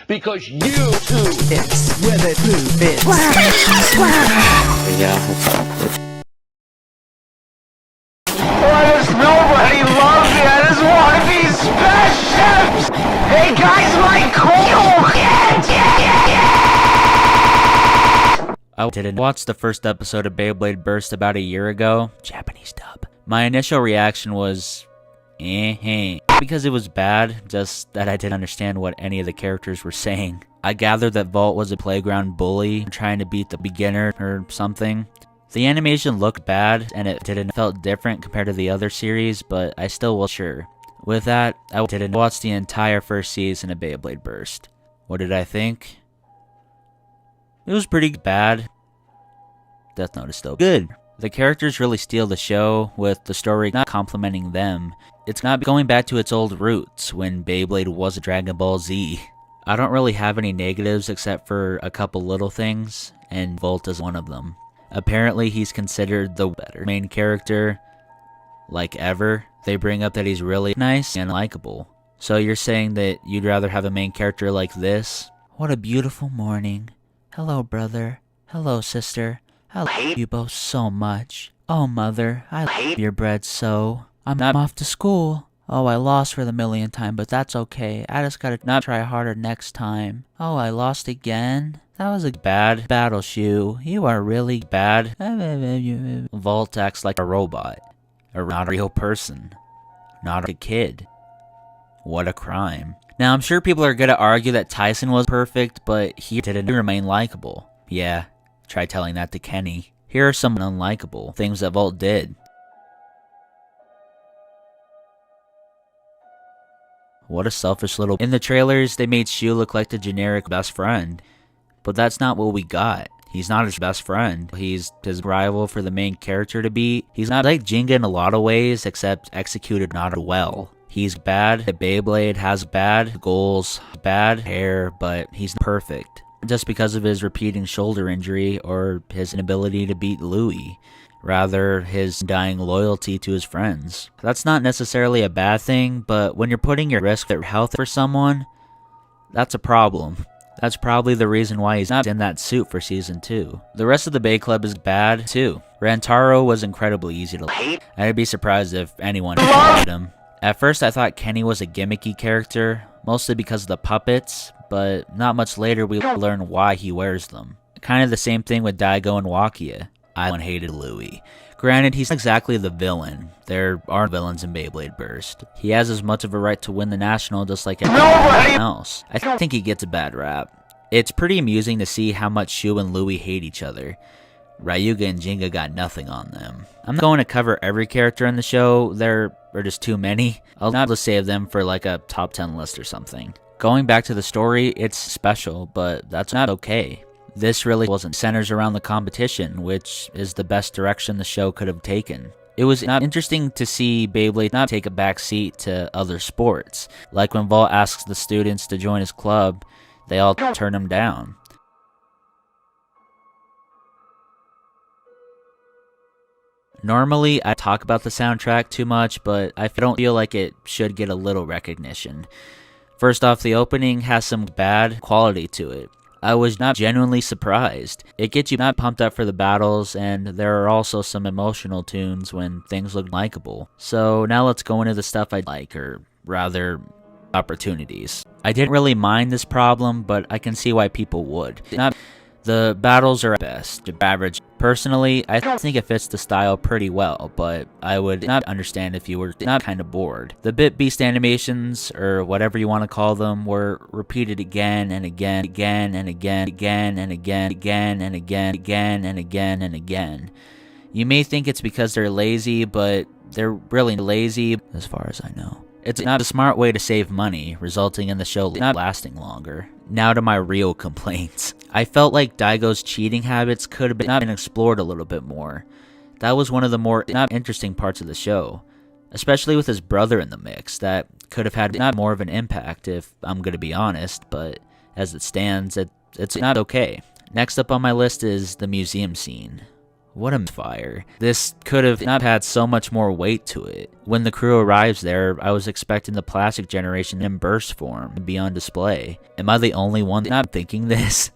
Because you too It's with it blue bits. Why does nobody love me? I just want to be spaceships! Hey guys, my cool I didn't watch the first episode of Beyblade Burst about a year ago, Japanese dub. My initial reaction was, because it was bad, just that I didn't understand what any of the characters were saying. I gathered that Vault was a playground bully trying to beat the beginner or something. The animation looked bad and it felt different compared to the other series, but I still wasn't sure. With that, I didn't watch the entire first season of Beyblade Burst. What did I think? It was pretty bad. Death Note is still good. The characters really steal the show, with the story not complimenting them. It's not going back to its old roots, when Beyblade was a Dragon Ball Z. I don't really have any negatives except for a couple little things, and Volt is one of them. Apparently he's considered the better main character, like ever. They bring up that he's really nice and likable. So you're saying that you'd rather have a main character like this? What a beautiful morning. Hello, brother. Hello, sister. I love you both so much. Oh, mother, I love your bread so. I'm off to school. Oh, I lost for the millionth time, but that's okay. I just gotta not try harder next time. Oh, I lost again? That was a bad battle shoe. You are really bad. Vault acts like a robot. Not a real person. Not a kid. What a crime. Now, I'm sure people are gonna argue that Tyson was perfect, but he didn't remain likable. Yeah, try telling that to Kenny. Here are some unlikable things that Vault did. What a selfish little... In the trailers, they made Shu look like the generic best friend. But that's not what we got. He's not his best friend. He's his rival for the main character to beat. He's not like Jenga in a lot of ways, except executed not well. He's bad at Beyblade, has bad goals, bad hair, but he's perfect. Just because of his repeating shoulder injury or his inability to beat Louis. Rather, his dying loyalty to his friends. That's not necessarily a bad thing, but when you're putting your risk at health for someone, that's a problem. That's probably the reason why he's not in that suit for Season 2. The rest of the Bay Club is bad, too. Rantaro was incredibly easy to like. I'd be surprised if anyone hated him. At first I thought Kenny was a gimmicky character, mostly because of the puppets, but not much later we learn why he wears them. Kind of the same thing with Daigo and Wakia. I hated Louis. Granted, he's not exactly the villain. There are villains in Beyblade Burst. He has as much of a right to win the National just like everyone else. I think he gets a bad rap. It's pretty amusing to see how much Shu and Louis hate each other. Ryuga and Jenga got nothing on them. I'm not going to cover every character in the show. There are just too many. I'll not just save them for like a top 10 list or something. Going back to the story, it's special, but that's not okay. This really wasn't centers around the competition, which is the best direction the show could have taken. It was not interesting to see Beyblade not take a back seat to other sports. Like when Vault asks the students to join his club, they all turn him down. Normally, I talk about the soundtrack too much, but I don't feel like it should get a little recognition. First off, the opening has some bad quality to it. I was not genuinely surprised. It gets you not pumped up for the battles, and there are also some emotional tunes when things look likable. So now let's go into the stuff I like, or rather, opportunities. I didn't really mind this problem, but I can see why people would. The battles are best, average. Personally, I think it fits the style pretty well, but I would not understand if you were not kind of bored. The Bit Beast animations, or whatever you want to call them, were repeated again and again, again and again, again and again, again and again, again and again and again. You may think it's because they're lazy, but they're really lazy as far as I know. It's not a smart way to save money, resulting in the show not lasting longer. Now to my real complaints. I felt like Daigo's cheating habits could have been explored a little bit more. That was one of the more interesting parts of the show. Especially with his brother in the mix, that could have had more of an impact if I'm gonna be honest, but as it stands, it's not okay. Next up on my list is the museum scene. What a fire. This could have not had so much more weight to it. When the crew arrives there, I was expecting the plastic generation in burst form to be on display. Am I the only one not thinking this?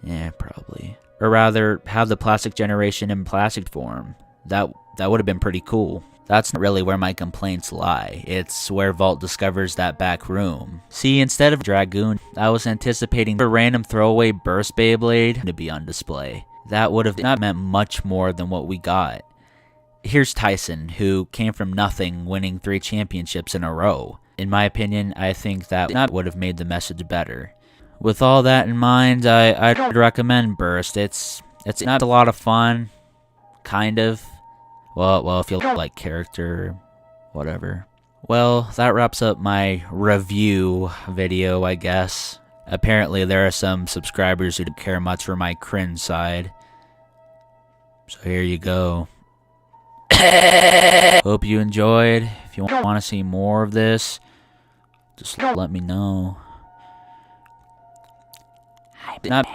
Yeah, probably. Or rather, have the plastic generation in plastic form. That would have been pretty cool. That's not really where my complaints lie. It's where Vault discovers that back room. See, instead of Dragoon, I was anticipating a random throwaway burst Beyblade to be on display. That would have not meant much more than what we got. Here's Tyson, who came from nothing, winning 3 championships in a row. In my opinion, I think that would have made the message better. With all that in mind, I'd recommend Burst. It's not a lot of fun, kind of. Well, if you like character, whatever. Well, that wraps up my review video, I guess. Apparently, there are some subscribers who don't care much for my cringe side. So here you go. Hope you enjoyed. If you want to see more of this, just let me know. I'm not